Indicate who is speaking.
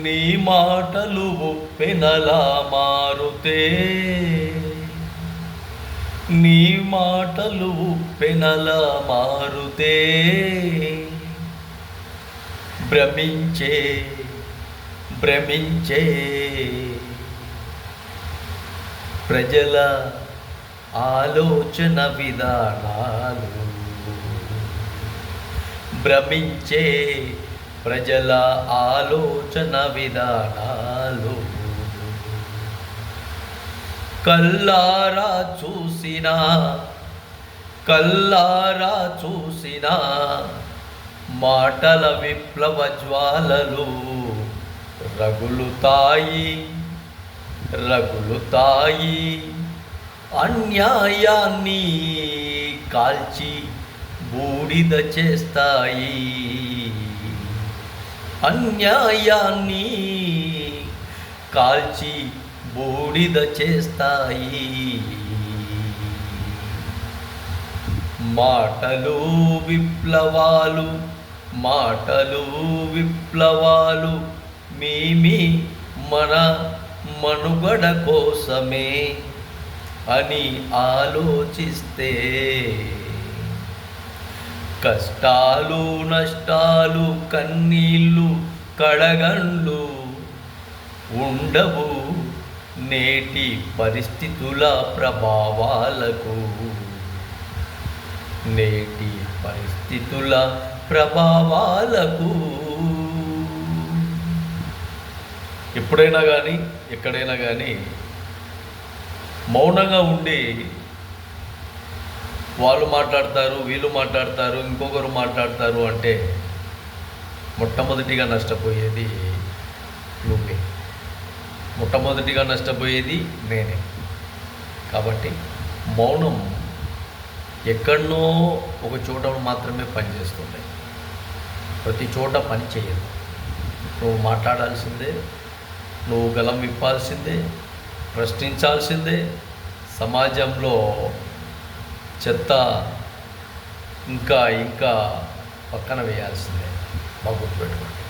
Speaker 1: నీ మాటలు ఉప్పెనలా మారుతే, నీ మాటలు ఉప్పెనలా మారుతే, భ్రమించే భ్రమించే ప్రజల ఆలోచన విధానాలు, భ్రమించే ప్రజల ఆలోచన విధానాలు, కల్లారా చూసినా కల్లారా చూసినా మాటల విప్లవ జ్వాలలు రగులుతాయి రగులుతాయి, అన్యాయాన్ని కాల్చి బూడిద చేస్తాయి, అన్యాయాన్ని కాల్చి బూడిద చేస్తాయి. మాటలు విప్లవాలు, మాటలు విప్లవాలు, మేమి మన మనుగడ కోసమే అని ఆలోచిస్తే, కష్టాలు నష్టాలు కన్నీళ్ళు కడగండ్లు ఉండవు నేటి పరిస్థితుల ప్రభావాలకు, నేటి పరిస్థితుల ప్రభావాలకు. ఎప్పుడైనా కానీ ఎక్కడైనా కానీ మౌనంగా ఉండి వాళ్ళు మాట్లాడతారు, వీళ్ళు మాట్లాడతారు, ఇంకొకరు మాట్లాడతారు అంటే మొట్టమొదటిగా నష్టపోయేది నువ్వే, మొట్టమొదటిగా నష్టపోయేది నేనే. కాబట్టి మౌనం ఎక్కడనో ఒక చోట మాత్రమే పనిచేస్తుంది, ప్రతి చోట పని చేయదు. నువ్వు మాట్లాడాల్సిందే, నువ్వు గలం విప్పాల్సిందే, ప్రశ్నించాల్సిందే, సమాజంలో చెత్త ఇంకా ఇంకా పక్కన వేయాల్సిందే. బాగా గుర్తుపెట్టుకోండి.